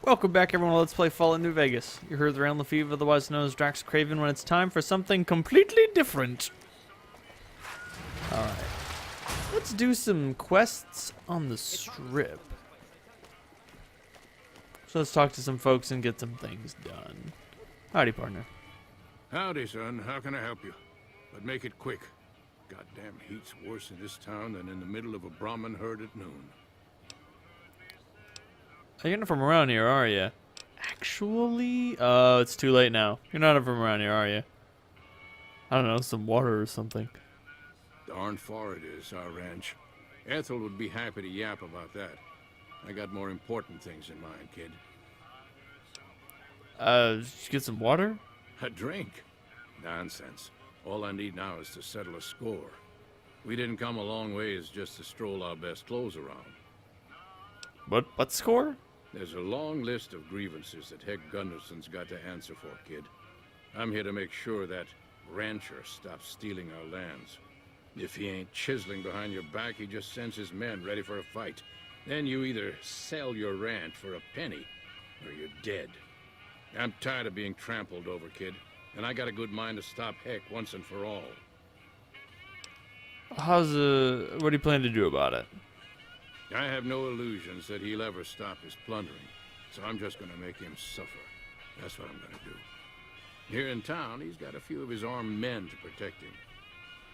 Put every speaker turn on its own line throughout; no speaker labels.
Welcome back, everyone. Let's play Fallout New Vegas. You heard the Realm Lefebvre, otherwise known as DraxxKraven, when it's time for something completely different. Alright. Let's do some quests on the strip. So let's talk to some folks and get some things done. Howdy, partner.
Howdy, son. How can I help you? But make it quick. Goddamn heat's worse in this town than in the middle of a Brahmin herd at noon.
You're not from around here, are you? Actually, it's too late now. You're not from around here, are you? I don't know, some water or something.
Darn far it is, our ranch. Ethel would be happy to yap about that. I got more important things in mind, kid.
Did you get some water?
A drink? Nonsense. All I need now is to settle a score. We didn't come a long ways just to stroll our best clothes around.
What score?
There's a long list of grievances that Heck Gunderson's got to answer for, kid. I'm here to make sure that rancher stops stealing our lands. If he ain't chiseling behind your back, he just sends his men ready for a fight. Then you either sell your ranch for a penny, or you're dead. I'm tired of being trampled over, kid. And I got a good mind to stop Heck once and for all.
What do you plan to do about it?
I have no illusions that he'll ever stop his plundering, so I'm just gonna make him suffer. That's what I'm gonna do. Here in town, he's got a few of his armed men to protect him.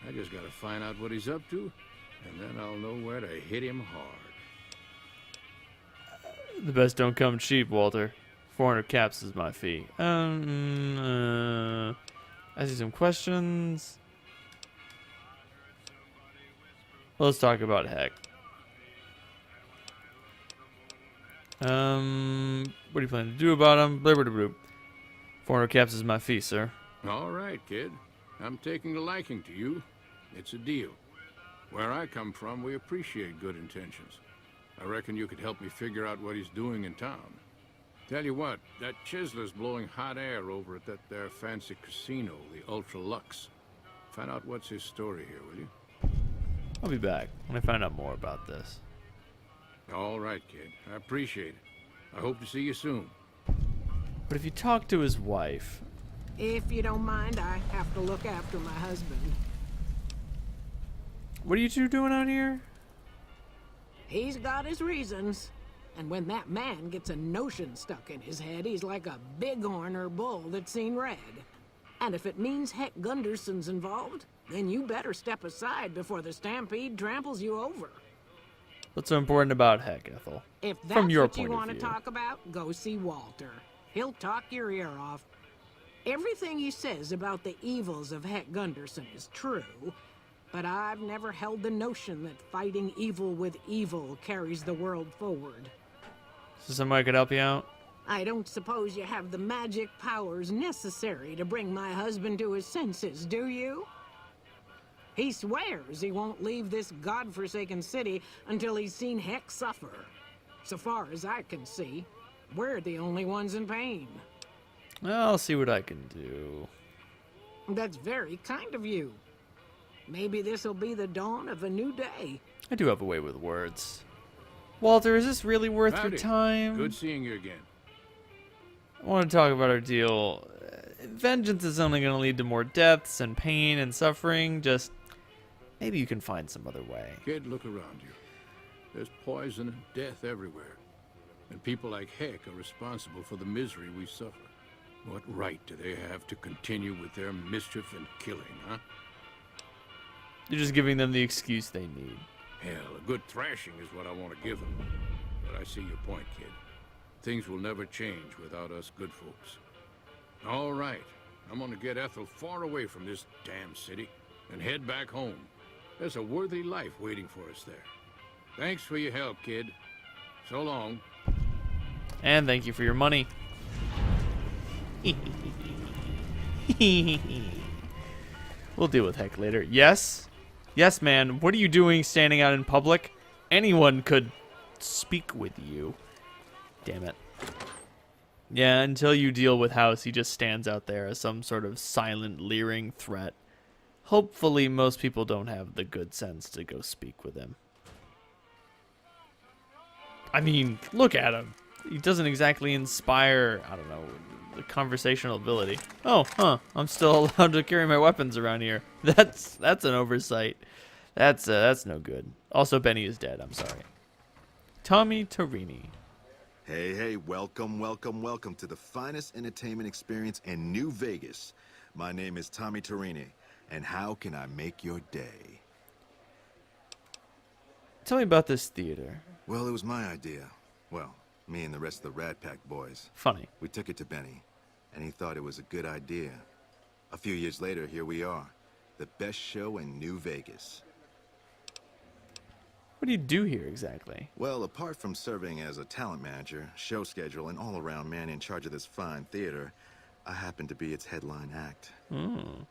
I just gotta find out what he's up to, and then I'll know where to hit him hard.
The best don't come cheap, Walter. 400 caps is my fee. I see some questions. Let's talk about Heck. What do you plan to do about him? 400 caps is my fee, sir.
All right, kid. I'm taking a liking to you. It's a deal. Where I come from, we appreciate good intentions. I reckon you could help me figure out what he's doing in town. Tell you what, that chiseler's blowing hot air over at that there fancy casino, the Ultra Lux. Find out what's his story here, will you?
I'll be back when I find out more about this.
All right, kid. I appreciate it. I hope to see you soon.
But if you talk to his wife...
If you don't mind, I have to look after my husband.
What are you two doing out here?
He's got his reasons. And when that man gets a notion stuck in his head, he's like a bighorn or bull that's seen red. And if it means Heck Gunderson's involved, then you better step aside before the stampede tramples you over.
What's so important about Heck, Ethel?
If that's
From your
what you
point of
want to
view.
talk about, go see Walter. He'll talk your ear off. Everything he says about the evils of Heck Gunderson is true, but I've never held the notion that fighting evil with evil carries the world forward.
So somebody could help you out?
I don't suppose you have the magic powers necessary to bring my husband to his senses, do you? He swears he won't leave this godforsaken city until he's seen Heck suffer. So far as I can see, we're the only ones in pain.
I'll see what I can do.
That's very kind of you. Maybe this'll be the dawn of a new day.
I do have a way with words. Walter, is this really worth
Howdy.
your time?
Good seeing you again.
I want to talk about our deal. Vengeance is only going to lead to more deaths and pain and suffering. Just maybe you can find some other way.
Kid, look around you. There's poison and death everywhere. And people like Heck are responsible for the misery we suffer. What right do they have to continue with their mischief and killing, huh?
You're just giving them the excuse they need.
Hell, a good thrashing is what I want to give them. But I see your point, kid. Things will never change without us good folks. All right, I'm gonna get Ethel far away from this damn city and head back home. There's a worthy life waiting for us there. Thanks for your help, kid. So long.
And thank you for your money. We'll deal with Heck later. Yes? Yes, man. What are you doing standing out in public? Anyone could speak with you. Damn it. Yeah, until you deal with House, he just stands out there as some sort of silent, leering threat. Hopefully, most people don't have the good sense to go speak with him. I mean, look at him. he doesn't exactly inspire, I don't know, the conversational ability. Oh, huh. I'm still allowed to carry my weapons around here. That's an oversight. That's no good. Also, Benny is dead. I'm sorry. Tommy Torini.
Hey, hey, welcome, welcome, welcome to the finest entertainment experience in New Vegas. My name is Tommy Torini, and how can I make your day?
Tell me about this theater.
Well, it was my idea. Well, me and the rest of the Rat Pack boys.
Funny.
We took it to Benny, and he thought it was a good idea. A few years later, here we are. The best show in New Vegas.
What do you do here exactly?
Well, apart from serving as a talent manager, show schedule, and all-around man in charge of this fine theater, I happen to be its headline act.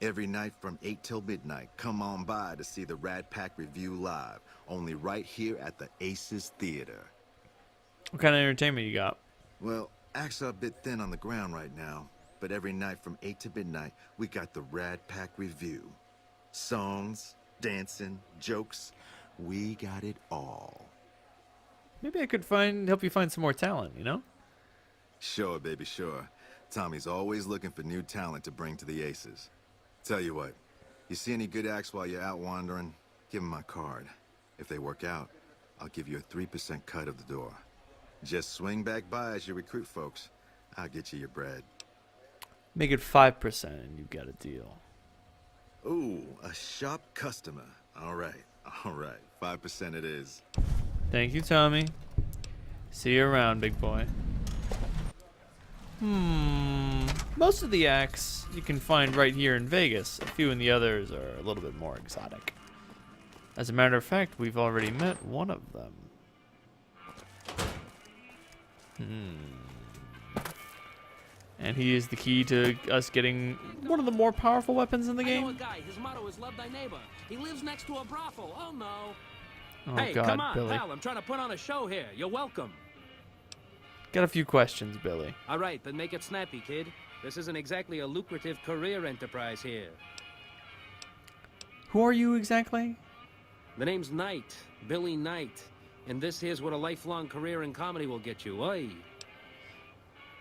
Every night from 8 till midnight, come on by to see the Rat Pack Review live, only right here at the Aces Theater.
What kind of entertainment you got?
Well, acts are a bit thin on the ground right now, but every night from 8 to midnight, we got the Rat Pack Review. Songs, dancing, jokes, we got it all.
Maybe I could help you find some more talent, you know?
Sure, baby, sure. Tommy's always looking for new talent to bring to the Aces. Tell you what, you see any good acts while you're out wandering, give them my card. If they work out, I'll give you a 3% cut of the door. Just swing back by as you recruit folks. I'll get you your bread.
Make it 5% and you got a deal.
Ooh, a sharp customer. All right, 5% it is.
Thank you, Tommy. See you around, big boy. Most of the acts you can find right here in Vegas. A few in the others are a little bit more exotic. As a matter of fact, we've already met one of them. And he is the key to us getting one of the more powerful weapons in the game.
I know a guy. His motto is love thy neighbor. He lives next to a brothel. Oh, no.
Oh,
Hey,
God,
come on,
Billy.
pal. I'm trying to put on a show here. You're welcome.
Got a few questions, Billy.
All right, then make it snappy, kid. This isn't exactly a lucrative career enterprise here.
Who are you exactly?
The name's Knight. Billy Knight. And this here's what a lifelong career in comedy will get you. Oi.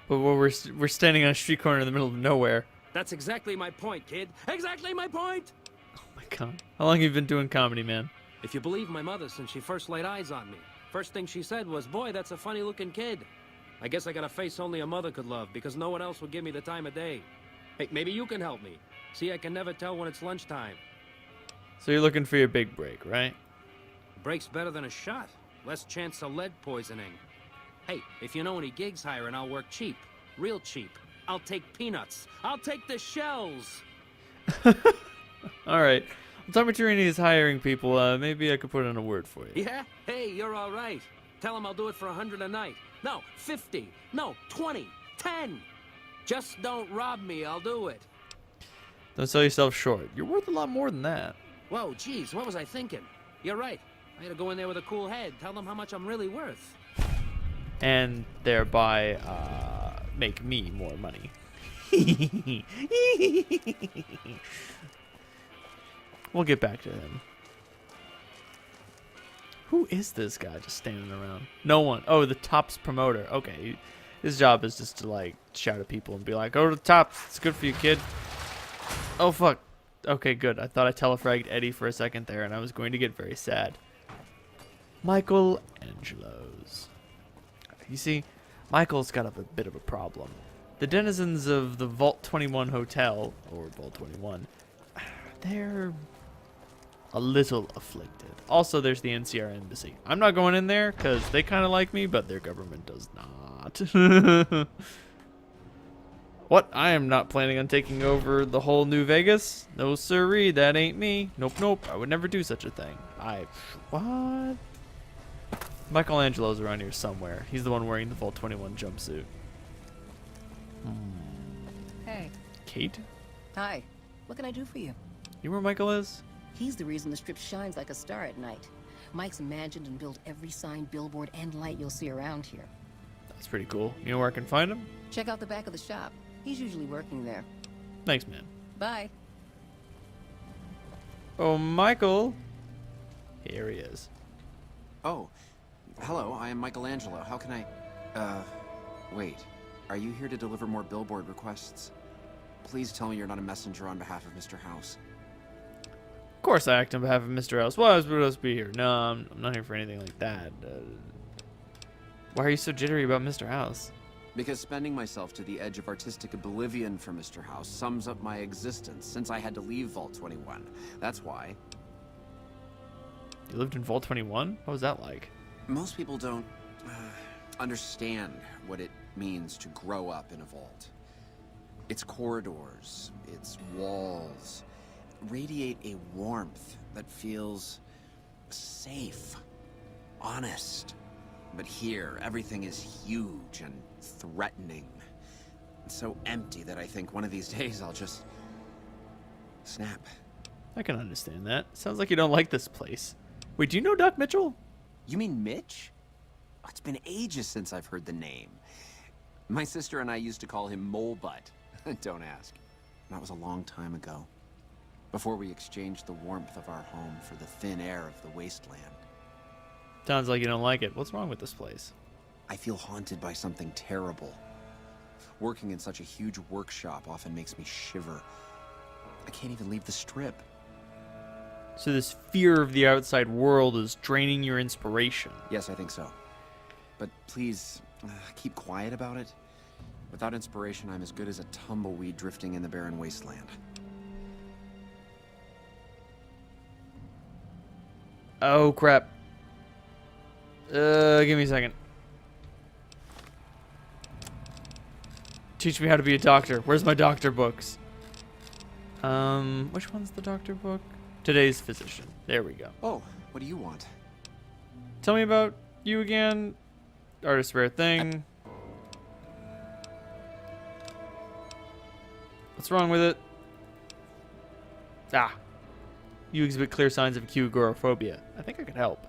But we're standing on a street corner in the middle of nowhere.
That's exactly my point, kid. Exactly my point!
Oh my God. How long have you been doing comedy, man?
If you believe my mother since she first laid eyes on me, first thing she said was, boy, that's a funny-looking kid. I guess I got a face only a mother could love because no one else would give me the time of day. Hey, maybe you can help me. See, I can never tell when it's lunchtime.
So you're looking for your big break, right?
Break's better than a shot. Less chance of lead poisoning. Hey, if you know any gigs hiring, I'll work cheap. Real cheap. I'll take peanuts. I'll take the shells.
All right. Well, Tommy Torini is hiring people. Maybe I could put in a word for you.
Yeah? Hey, you're all right. Tell him I'll do it for 100 a night. No, 50. No, 20. 10. Just don't rob me. I'll do it.
Don't sell yourself short. You're worth a lot more than that.
Whoa, geez, what was I thinking? You're right. I gotta go in there with a cool head. Tell them how much I'm really worth.
And thereby make me more money. We'll get back to him. Who is this guy just standing around? No one. Oh, the Top's promoter. Okay. His job is just to, like, shout at people and be like, go to the top. It's good for you, kid. Oh, fuck. Okay, good. I thought I telefragged Eddie for a second there, and I was going to get very sad. Michelangelo's. You see, Michael's got a bit of a problem. The denizens of the Vault 21 Hotel, or Vault 21, they're a little afflicted. Also, there's the NCR Embassy. I'm not going in there because they kind of like me, but their government does not. What? I am not planning on taking over the whole New Vegas. No sirree, that ain't me. Nope, nope. I would never do such a thing. What? Michelangelo's around here somewhere. He's the one wearing the Vault 21 jumpsuit.
Hey.
Kate?
Hi. What can I do for you?
You know where Michael is?
He's the reason the strip shines like a star at night. Mike's imagined and built every sign, billboard, and light you'll see around here.
That's pretty cool. You know where I can find him?
Check out the back of the shop. He's usually working there.
Thanks, man.
Bye.
Oh, Michael. Here he is.
Oh, hello, I am Michelangelo. How can I, Wait, are you here to deliver more billboard requests? Please tell me you're not a messenger on behalf of Mr. House.
Of course I act on behalf of Mr. House. Why else would I be here? No, I'm not here for anything like that. Why are you so jittery about Mr. House?
Because spending myself to the edge of artistic oblivion for Mr. House sums up my existence since I had to leave Vault 21. That's why.
You lived in Vault 21? What was that like?
Most people don't understand what it means to grow up in a vault. Its corridors, its walls, radiate a warmth that feels safe, honest. But here, everything is huge and threatening. It's so empty that I think one of these days I'll just snap.
I can understand that. Sounds like you don't like this place. Wait, do you know Doc Mitchell?
You mean Mitch? Oh, it's been ages since I've heard the name. My sister and I used to call him Mole Butt. Don't ask. That was a long time ago. Before we exchanged the warmth of our home for the thin air of the wasteland.
Sounds like you don't like it. What's wrong with this place?
I feel haunted by something terrible. Working in such a huge workshop often makes me shiver. I can't even leave the strip.
So this fear of the outside world is draining your inspiration.
Yes, I think so. But please, keep quiet about it. Without inspiration, I'm as good as a tumbleweed drifting in the barren wasteland.
Oh, crap. Give me a second. Teach me how to be a doctor. Where's my doctor books? Which one's the doctor book? Today's Physician. There we go.
Oh, what do you want?
Tell me about you again. Artist rare thing. What's wrong with it? Ah. You exhibit clear signs of acute agoraphobia. I think I could help.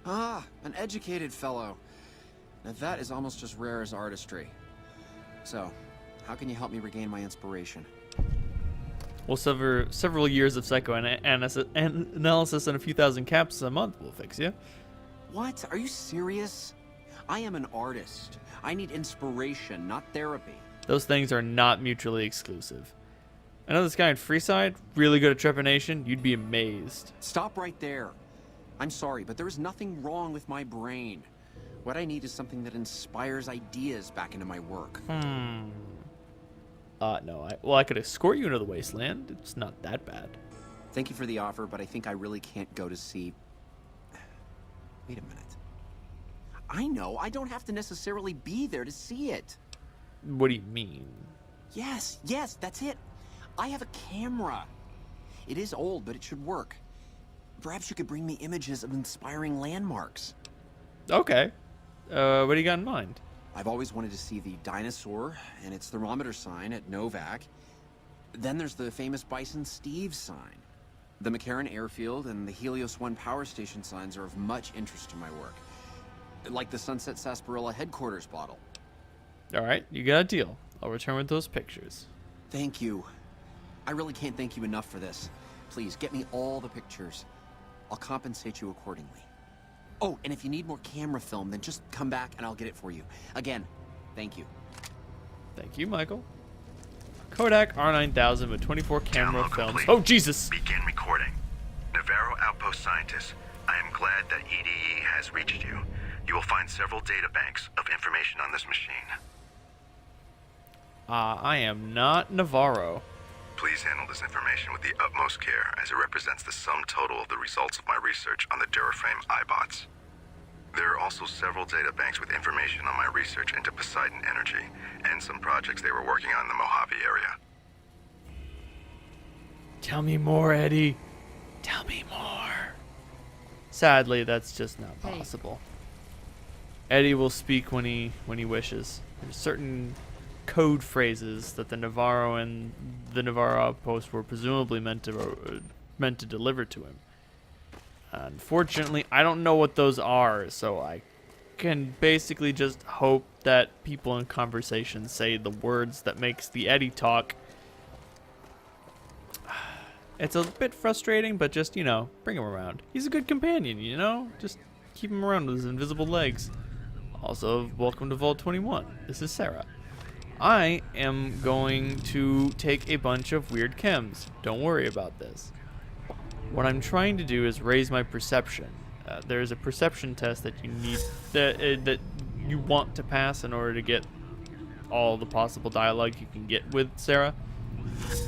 Ah, an educated fellow. Now that is almost as rare as artistry. So, how can you help me regain my inspiration?
Well, several years of psychoanalysis and a few thousand caps a month will fix you.
What? Are you serious? I am an artist. I need inspiration, not therapy.
Those things are not mutually exclusive. I know this guy in Freeside, really good at trepanation. You'd be amazed.
Stop right there. I'm sorry, but there is nothing wrong with my brain. What I need is something that inspires ideas back into my work.
No. I could escort you into the wasteland. It's not that bad.
Thank you for the offer, but I think I really can't go to see... Wait a minute. I know, I don't have to necessarily be there to see it.
What do you mean?
Yes, that's it. I have a camera. It is old, but it should work. Perhaps you could bring me images of inspiring landmarks.
Okay. What do you got in mind?
I've always wanted to see the dinosaur and its thermometer sign at Novak. Then there's the famous Bison Steve sign. The McCarran Airfield and the Helios 1 power station signs are of much interest to my work. Like the Sunset Sarsaparilla headquarters bottle.
Alright, you got a deal. I'll return with those pictures.
Thank you. I really can't thank you enough for this. Please, get me all the pictures. I'll compensate you accordingly. Oh, and if you need more camera film, then just come back and I'll get it for you. Again, thank you.
Thank you, Michael. Kodak R9000 with 24 camera
Download
films.
complete.
Oh, Jesus!
Begin recording. Navarro Outpost Scientist, I am glad that EDE has reached you. You will find several data banks of information on this machine.
I am not Navarro.
Please handle this information with the utmost care, as it represents the sum total of the results of my research on the Duraframe iBots. There are also several data banks with information on my research into Poseidon Energy, and some projects they were working on in the Mojave area.
Tell me more, Eddie. Tell me more. Sadly, that's just not possible. Eddie will speak when he wishes. There's certain code phrases that the Navarro and the Navarro outpost were presumably meant to deliver to him. Unfortunately, I don't know what those are, so I can basically just hope that people in conversation say the words that makes the Eddie talk. It's a bit frustrating, but just, you know, bring him around. He's a good companion, you know? Just keep him around with his invisible legs. Also, welcome to Vault 21. This is Sarah. I am going to take a bunch of weird chems. Don't worry about this. What I'm trying to do is raise my perception. There's a perception test that you need, that you want to pass in order to get all the possible dialogue you can get with Sarah.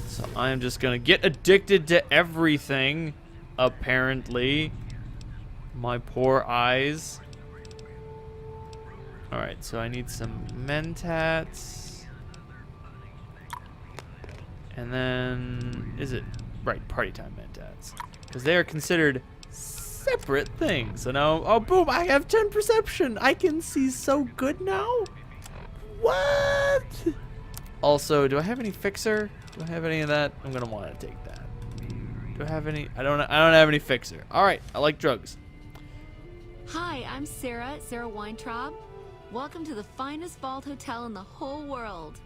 So I'm just gonna get addicted to everything, apparently. My poor eyes. Alright, so I need some mentats. And then, is it, right, party time mentats. Because they are considered separate things. So now, oh boom, I have 10 perception. I can see so good now. What? Also, do I have any fixer? Do I have any of that? I'm gonna want to take that. Do I have any? I don't have any fixer. All right, I like drugs.
Hi, I'm Sarah Weintraub. Welcome to the finest vault hotel in the whole world.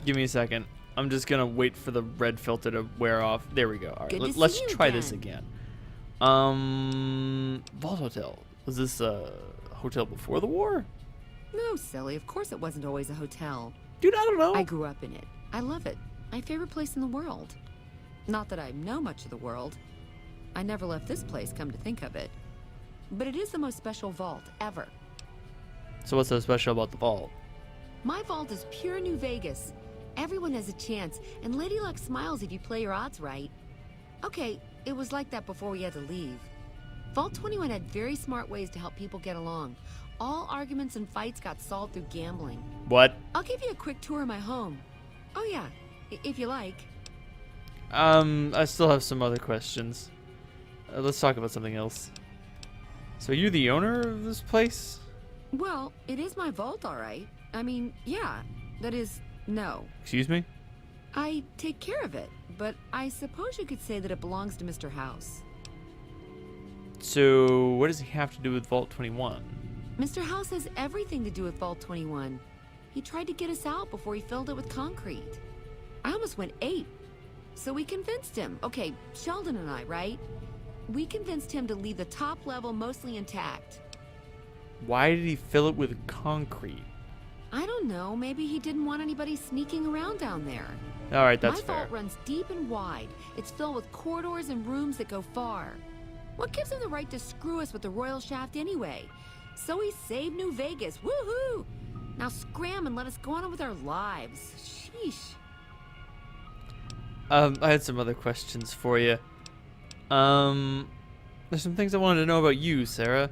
Give me a second. I'm just gonna wait for the red filter to wear off. There we go. All right,
Good to see
let's
you
try
again.
this again. Vault Hotel. Was this a hotel before the war?
No, silly. Of course it wasn't always a hotel.
Dude, I don't know.
I grew up in it. I love it. My favorite place in the world. Not that I know much of the world. I never left this place, come to think of it. But it is the most special vault ever.
So what's so special about the vault?
My vault is pure New Vegas. Everyone has a chance, and Lady Luck smiles if you play your odds right. Okay, it was like that before we had to leave. Vault 21 had very smart ways to help people get along. All arguments and fights got solved through gambling.
What?
I'll give you a quick tour of my home. Oh yeah, if you like.
I still have some other questions. Let's talk about something else. So you're the owner of this place?
Well, it is my vault, all right. I mean, yeah. That is, no.
Excuse me?
I take care of it, but I suppose you could say that it belongs to Mr. House.
So what does he have to do with Vault 21?
Mr. House has everything to do with Vault 21. He tried to get us out before he filled it with concrete. I almost went ape. So we convinced him. Okay, Sheldon and I, right? We convinced him to leave the top level mostly intact.
Why did he fill it with concrete?
I don't know. Maybe he didn't want anybody sneaking around down there.
All right, that's
My
fair.
vault runs deep and wide. It's filled with corridors and rooms that go far. What gives him the right to screw us with the royal shaft anyway? So he saved New Vegas. Woohoo! Now scram and let us go on with our lives. Sheesh.
I had some other questions for you. There's some things I wanted to know about you, Sarah.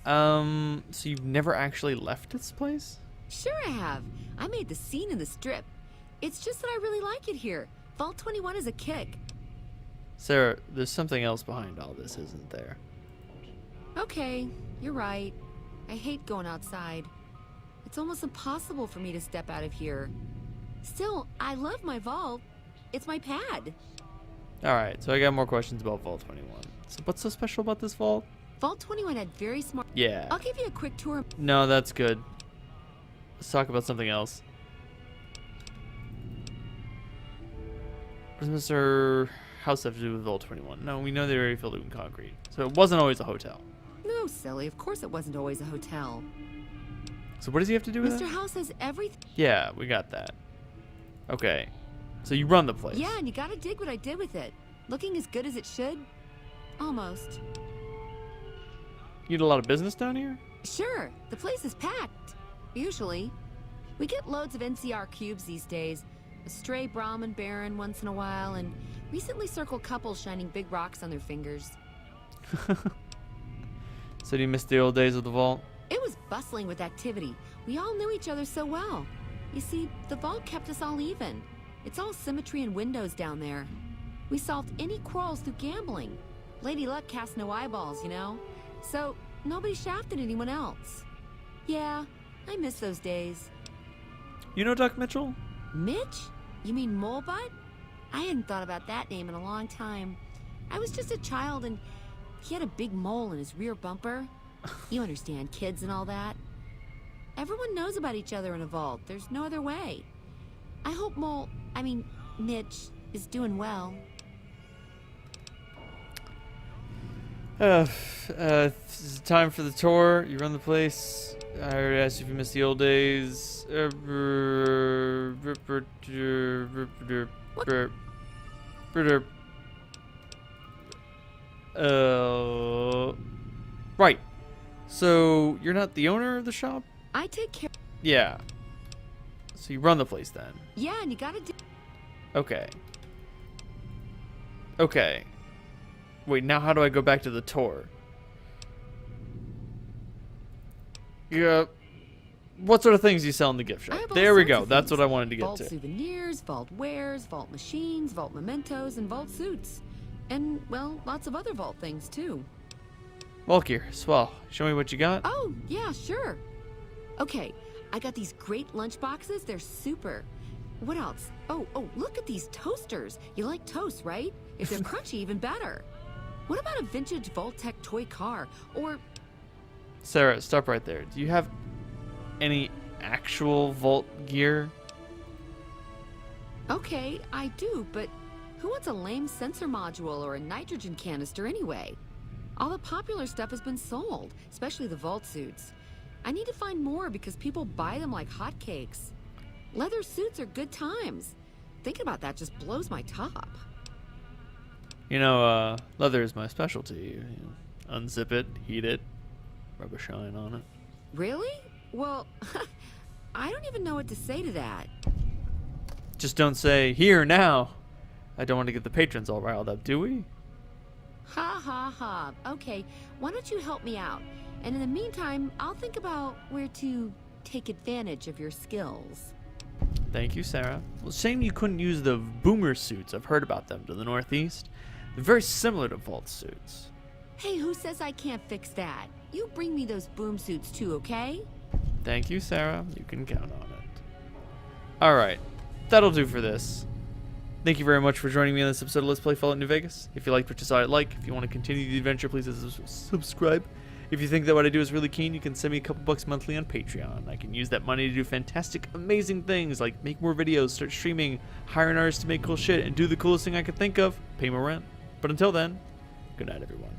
So you've never actually left this place?
Sure I have. I made the scene in the strip. It's just that I really like it here. Vault 21 is a kick.
Sarah, there's something else behind all this, isn't there?
Okay, you're right. I hate going outside. It's almost impossible for me to step out of here. Still, I love my vault. It's my pad.
Alright, so I got more questions about Vault 21. So what's so special about this vault?
Vault 21 had very smart...
Yeah.
I'll give you a quick tour.
No, that's good. Let's talk about something else. What does Mr. House have to do with Vault 21? No, we know they already filled it with concrete. So it wasn't always a hotel.
No, silly. Of course it wasn't always a hotel.
So what does he have to do with
Mr.
it?
House has everything.
Yeah, we got that. Okay. So you run the place.
Yeah, and you gotta dig what I did with it. Looking as good as it should. Almost.
You do a lot of business down here?
Sure, the place is packed. Usually. We get loads of NCR cubes these days. A stray Brahmin Baron once in a while, and recently circled couples shining big rocks on their fingers.
So do you miss the old days of the vault?
It was bustling with activity. We all knew each other so well. You see, the vault kept us all even. It's all symmetry and windows down there. We solved any quarrels through gambling. Lady Luck cast no eyeballs, you know? So, nobody shafted anyone else. Yeah, I miss those days.
You know Doc Mitchell?
Mitch? You mean Molebutt? I hadn't thought about that name in a long time. I was just a child and he had a big mole in his rear bumper. You understand, kids and all that. Everyone knows about each other in a vault. There's no other way. I hope Mitch is doing well.
It's time for the tour. You run the place. I already asked if you missed the old days. Right. So you're not the owner of the shop?
I take care.
Yeah. So you run the place then?
Yeah, and you gotta do.
Okay. Okay. Wait, now how do I go back to the tour? Yeah. What sort of things do you sell in the gift shop?
I have all
There we
sorts
go.
of
That's
things.
what I wanted to get
Vault
to.
souvenirs, vault wares, vault machines, vault mementos, and vault suits. And, well, lots of other vault things, too.
Vault gear. Swell. Show me what you got.
Oh, yeah, sure. Okay, I got these great lunch boxes. They're super. What else? Oh, look at these toasters. You like toast, right? If they're crunchy, even better. What about a vintage Vault-Tec toy car? Or...
Sarah, stop right there. Do you have any actual vault gear?
Okay, I do, but who wants a lame sensor module or a nitrogen canister anyway? All the popular stuff has been sold, especially the vault suits. I need to find more because people buy them like hotcakes. Leather suits are good times. Thinking about that just blows my top.
You know, leather is my specialty. You know, unzip it, heat it, rub a shine on it.
Really? Well, I don't even know what to say to that.
Just don't say, here, now. I don't want to get the patrons all riled up, do we?
Ha ha ha. Okay, why don't you help me out? And in the meantime, I'll think about where to take advantage of your skills.
Thank you, Sarah. Well, shame you couldn't use the boomer suits. I've heard about them to the northeast. They're very similar to vault suits.
Hey, who says I can't fix that? You bring me those boom suits too, okay?
Thank you, Sarah. You can count on it. Alright, that'll do for this. Thank you very much for joining me on this episode of Let's Play Fallout New Vegas. If you liked what you saw, if you want to continue the adventure, please subscribe. If you think that what I do is really keen, you can send me a couple bucks monthly on Patreon. I can use that money to do fantastic, amazing things like make more videos, start streaming, hire an artist to make cool shit, and do the coolest thing I could think of, pay more rent. But until then, good night, everyone.